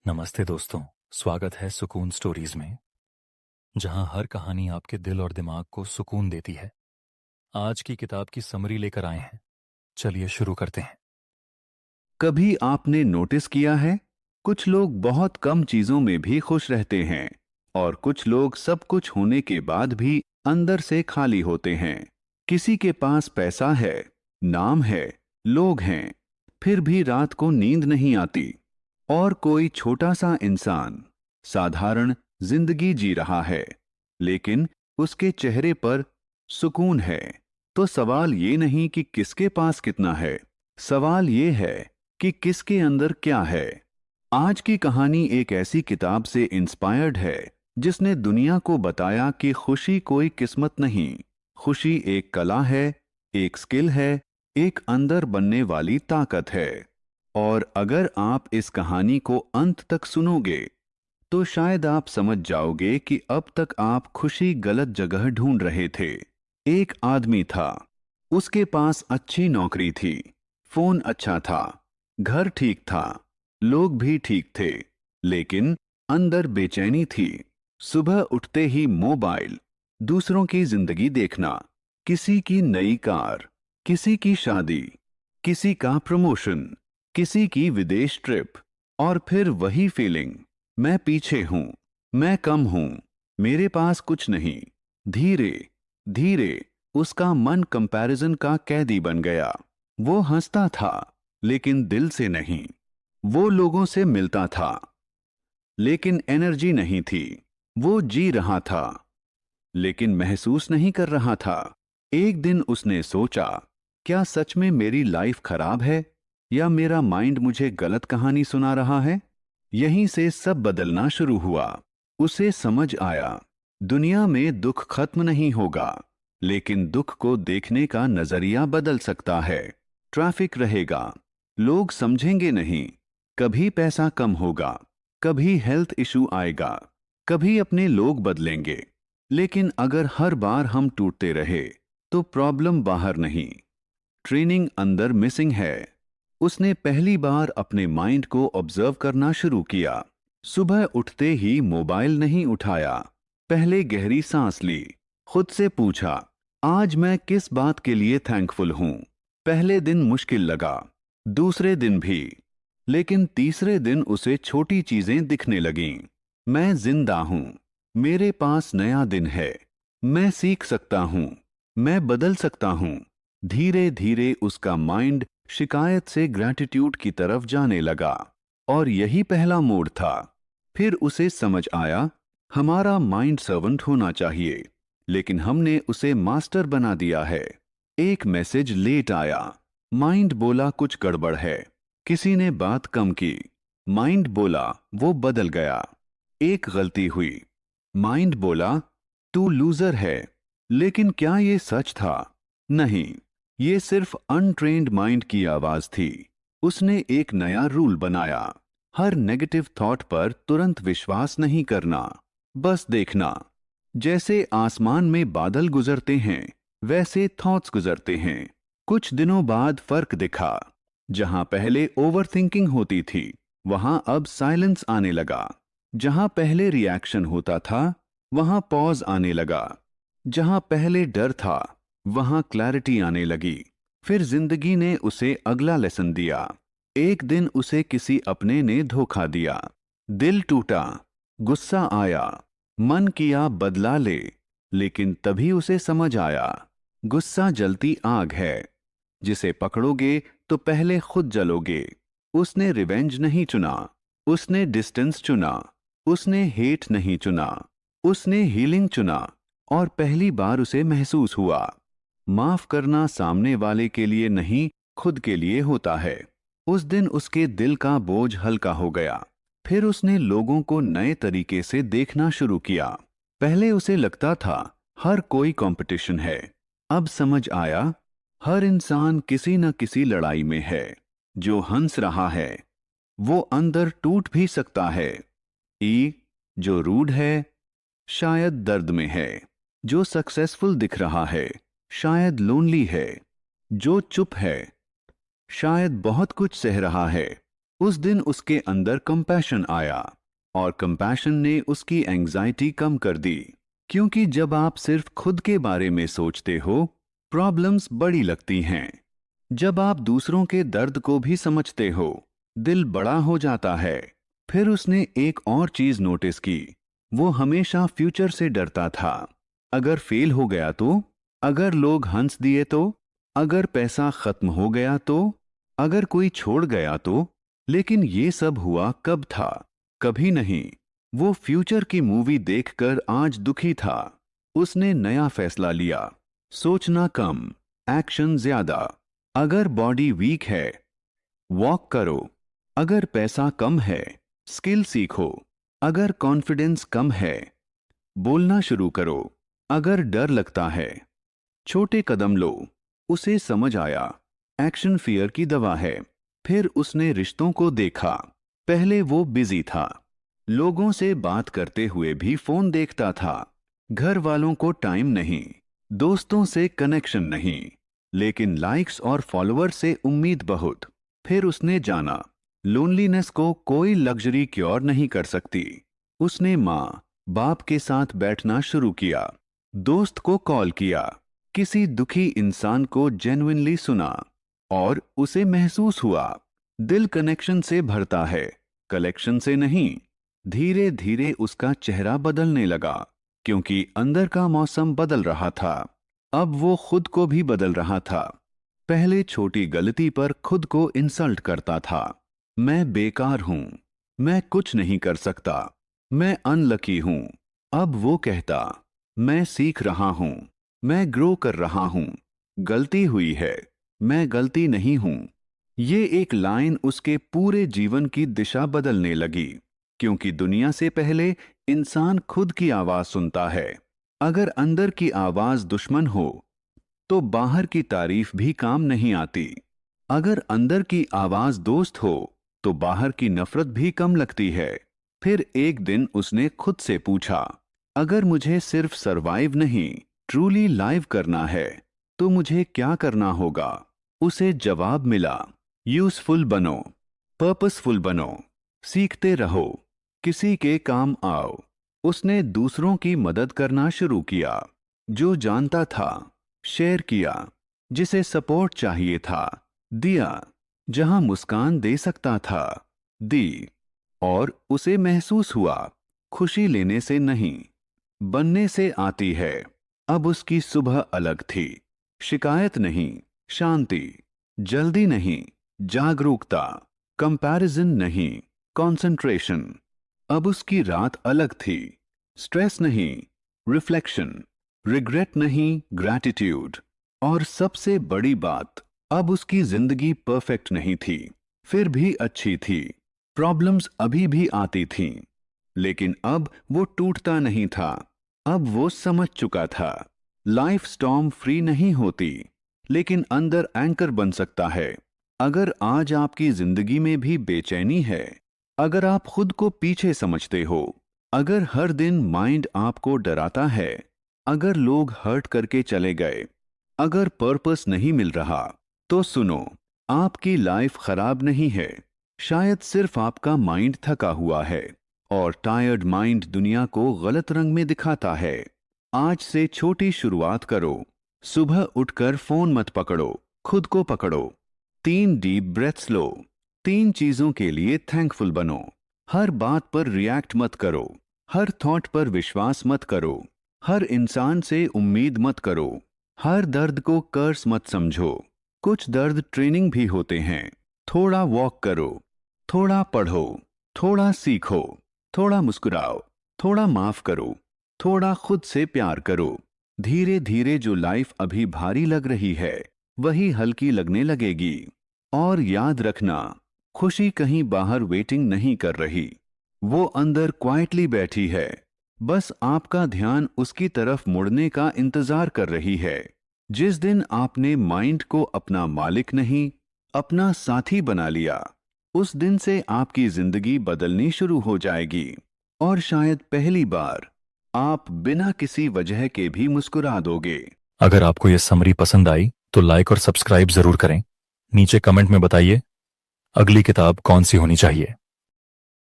नमस्ते दोस्तों। स्वागत है सुकून स्टोरीज में, जहां हर कहानी आपके दिल और दिमाग को सुकून देती है। आज की किताब की समरी लेकर आए हैं। चलिए शुरू करते हैं। कभी आपने नोटिस किया है, कुछ लोग बहुत कम चीजों में भी खुश रहते हैं और कुछ लोग सब कुछ होने के बाद भी अंदर से खाली होते हैं। किसी के पास पैसा है, नाम है, लोग हैं, फिर भी रात को नींद नहीं आती। और कोई छोटा सा इंसान साधारण जिंदगी जी रहा है, लेकिन उसके चेहरे पर सुकून है। तो सवाल ये नहीं कि किसके पास कितना है, सवाल ये है कि किसके अंदर क्या है। आज की कहानी एक ऐसी किताब से इंस्पायर्ड है जिसने दुनिया को बताया कि खुशी कोई किस्मत नहीं, खुशी एक कला है, एक स्किल है, एक अंदर बनने वाली ताकत है। और अगर आप इस कहानी को अंत तक सुनोगे तो शायद आप समझ जाओगे कि अब तक आप खुशी गलत जगह ढूंढ रहे थे। एक आदमी था, उसके पास अच्छी नौकरी थी, फोन अच्छा था, घर ठीक था, लोग भी ठीक थे, लेकिन अंदर बेचैनी थी। सुबह उठते ही मोबाइल, दूसरों की जिंदगी देखना, किसी की नई कार, किसी की शादी, किसी का प्रमोशन, किसी की विदेश ट्रिप, और फिर वही फीलिंग, मैं पीछे हूं, मैं कम हूं, मेरे पास कुछ नहीं। धीरे धीरे उसका मन कंपैरिजन का कैदी बन गया। वो हंसता था, लेकिन दिल से नहीं। वो लोगों से मिलता था, लेकिन एनर्जी नहीं थी। वो जी रहा था, लेकिन महसूस नहीं कर रहा था। एक दिन उसने सोचा, क्या सच में मेरी लाइफ खराब है, या मेरा माइंड मुझे गलत कहानी सुना रहा है? यहीं से सब बदलना शुरू हुआ। उसे समझ आया, दुनिया में दुख खत्म नहीं होगा, लेकिन दुख को देखने का नजरिया बदल सकता है। ट्रैफिक रहेगा, लोग समझेंगे नहीं, कभी पैसा कम होगा, कभी हेल्थ इशू आएगा, कभी अपने लोग बदलेंगे। लेकिन अगर हर बार हम टूटते रहे तो प्रॉब्लम बाहर नहीं, ट्रेनिंग अंदर मिसिंग है। उसने पहली बार अपने माइंड को ऑब्जर्व करना शुरू किया। सुबह उठते ही मोबाइल नहीं उठाया, पहले गहरी सांस ली, खुद से पूछा, आज मैं किस बात के लिए थैंकफुल हूं। पहले दिन मुश्किल लगा, दूसरे दिन भी, लेकिन तीसरे दिन उसे छोटी चीजें दिखने लगीं। मैं जिंदा हूं, मेरे पास नया दिन है, मैं सीख सकता हूं, मैं बदल सकता हूं। धीरे धीरे उसका माइंड शिकायत से ग्रैटिट्यूड की तरफ जाने लगा। और यही पहला मोड़ था। फिर उसे समझ आया, हमारा माइंड सर्वेंट होना चाहिए, लेकिन हमने उसे मास्टर बना दिया है। एक मैसेज लेट आया, माइंड बोला कुछ गड़बड़ है। किसी ने बात कम की, माइंड बोला वो बदल गया। एक गलती हुई, माइंड बोला तू लूजर है। लेकिन क्या ये सच था? नहीं, ये सिर्फ अनट्रेन्ड माइंड की आवाज थी। उसने एक नया रूल बनाया, हर नेगेटिव थॉट पर तुरंत विश्वास नहीं करना, बस देखना। जैसे आसमान में बादल गुजरते हैं, वैसे थॉट्स गुजरते हैं। कुछ दिनों बाद फर्क दिखा, जहां पहले ओवरथिंकिंग होती थी, वहां अब साइलेंस आने लगा। जहां पहले रिएक्शन होता था, वहां पॉज आने लगा। जहां पहले डर था, वहां क्लैरिटी आने लगी। फिर जिंदगी ने उसे अगला लेसन दिया। एक दिन उसे किसी अपने ने धोखा दिया, दिल टूटा, गुस्सा आया, मन किया बदला ले। लेकिन तभी उसे समझ आया, गुस्सा जलती आग है, जिसे पकड़ोगे तो पहले खुद जलोगे। उसने रिवेंज नहीं चुना, उसने डिस्टेंस चुना, उसने हेट नहीं चुना, उसने हीलिंग चुना। और पहली बार उसे महसूस हुआ, माफ करना सामने वाले के लिए नहीं, खुद के लिए होता है। उस दिन उसके दिल का बोझ हल्का हो गया। फिर उसने लोगों को नए तरीके से देखना शुरू किया। पहले उसे लगता था हर कोई कंपटीशन है, अब समझ आया, हर इंसान किसी न किसी लड़ाई में है। जो हंस रहा है वो अंदर टूट भी सकता है। ई जो रूड है, शायद दर्द में है। जो सक्सेसफुल दिख रहा है, शायद लोनली है। जो चुप है, शायद बहुत कुछ सह रहा है। उस दिन उसके अंदर कंपैशन आया और कंपैशन ने उसकी एंजाइटी कम कर दी, क्योंकि जब आप सिर्फ खुद के बारे में सोचते हो, प्रॉब्लम्स बड़ी लगती हैं। जब आप दूसरों के दर्द को भी समझते हो, दिल बड़ा हो जाता है। फिर उसने एक और चीज नोटिस की। वो हमेशा फ्यूचर से डरता था। अगर फेल हो गया तो, अगर लोग हंस दिए तो, अगर पैसा खत्म हो गया तो, अगर कोई छोड़ गया तो। लेकिन ये सब हुआ कब था? कभी नहीं। वो फ्यूचर की मूवी देखकर आज दुखी था। उसने नया फैसला लिया, सोचना कम, एक्शन ज्यादा। अगर बॉडी वीक है, वॉक करो। अगर पैसा कम है, स्किल सीखो। अगर कॉन्फिडेंस कम है, बोलना शुरू करो। अगर डर लगता है, छोटे कदम लो। उसे समझ आया, एक्शन फियर की दवा है। फिर उसने रिश्तों को देखा। पहले वो बिजी था, लोगों से बात करते हुए भी फोन देखता था। घर वालों को टाइम नहीं, दोस्तों से कनेक्शन नहीं, लेकिन लाइक्स और फॉलोअर से उम्मीद बहुत। फिर उसने जाना, लोनलीनेस को कोई लग्जरी क्योर नहीं कर सकती। उसने माँ बाप के साथ बैठना शुरू किया, दोस्त को कॉल किया, किसी दुखी इंसान को जेन्युइनली सुना, और उसे महसूस हुआ दिल कनेक्शन से भरता है, कलेक्शन से नहीं। धीरे धीरे उसका चेहरा बदलने लगा, क्योंकि अंदर का मौसम बदल रहा था। अब वो खुद को भी बदल रहा था। पहले छोटी गलती पर खुद को इंसल्ट करता था। मैं बेकार हूं, मैं कुछ नहीं कर सकता, मैं अनलकी हूं। अब वो कहता, मैं सीख रहा हूं, मैं ग्रो कर रहा हूं। गलती हुई है, मैं गलती नहीं हूं। ये एक लाइन उसके पूरे जीवन की दिशा बदलने लगी, क्योंकि दुनिया से पहले इंसान खुद की आवाज सुनता है। अगर अंदर की आवाज दुश्मन हो, तो बाहर की तारीफ भी काम नहीं आती। अगर अंदर की आवाज दोस्त हो, तो बाहर की नफरत भी कम लगती है। फिर एक दिन उसने खुद से पूछा, अगर मुझे सिर्फ सरवाइव नहीं, ट्रूली लाइव करना है, तो मुझे क्या करना होगा? उसे जवाब मिला, यूजफुल बनो, पर्पसफुल बनो, सीखते रहो, किसी के काम आओ। उसने दूसरों की मदद करना शुरू किया। जो जानता था, शेयर किया। जिसे सपोर्ट चाहिए था, दिया। जहां मुस्कान दे सकता था, दी। और उसे महसूस हुआ, खुशी लेने से नहीं, बनने से आती है। अब उसकी सुबह अलग थी। शिकायत नहीं, शांति। जल्दी नहीं, जागरूकता। कंपैरिजन नहीं, कंसंट्रेशन। अब उसकी रात अलग थी। स्ट्रेस नहीं, रिफ्लेक्शन। रिग्रेट नहीं, ग्रैटिट्यूड। और सबसे बड़ी बात, अब उसकी जिंदगी परफेक्ट नहीं थी, फिर भी अच्छी थी। प्रॉब्लम्स अभी भी आती थीं, लेकिन अब वो टूटता नहीं था। अब वो समझ चुका था, लाइफ स्टॉर्म फ्री नहीं होती, लेकिन अंदर एंकर बन सकता है। अगर आज आपकी जिंदगी में भी बेचैनी है, अगर आप खुद को पीछे समझते हो, अगर हर दिन माइंड आपको डराता है, अगर लोग हर्ट करके चले गए, अगर पर्पस नहीं मिल रहा, तो सुनो, आपकी लाइफ खराब नहीं है। शायद सिर्फ आपका माइंड थका हुआ है, और टायर्ड माइंड दुनिया को गलत रंग में दिखाता है। आज से छोटी शुरुआत करो। सुबह उठकर फोन मत पकड़ो, खुद को पकड़ो। 3 डीप ब्रेथ्स लो। 3 चीजों के लिए थैंकफुल बनो। हर बात पर रिएक्ट मत करो, हर थॉट पर विश्वास मत करो, हर इंसान से उम्मीद मत करो, हर दर्द को कर्स मत समझो। कुछ दर्द ट्रेनिंग भी होते हैं। थोड़ा वॉक करो, थोड़ा पढ़ो, थोड़ा सीखो, थोड़ा मुस्कुराओ, थोड़ा माफ करो, थोड़ा खुद से प्यार करो। धीरे धीरे जो लाइफ अभी भारी लग रही है, वही हल्की लगने लगेगी। और याद रखना, खुशी कहीं बाहर वेटिंग नहीं कर रही, वो अंदर क्वाइटली बैठी है। बस आपका ध्यान उसकी तरफ मुड़ने का इंतजार कर रही है। जिस दिन आपने माइंड को अपना मालिक नहीं, अपना साथी बना लिया, उस दिन से आपकी जिंदगी बदलनी शुरू हो जाएगी। और शायद पहली बार आप बिना किसी वजह के भी मुस्कुरा दोगे। अगर आपको यह समरी पसंद आई तो लाइक और सब्सक्राइब जरूर करें। नीचे कमेंट में बताइए अगली किताब कौन सी होनी चाहिए?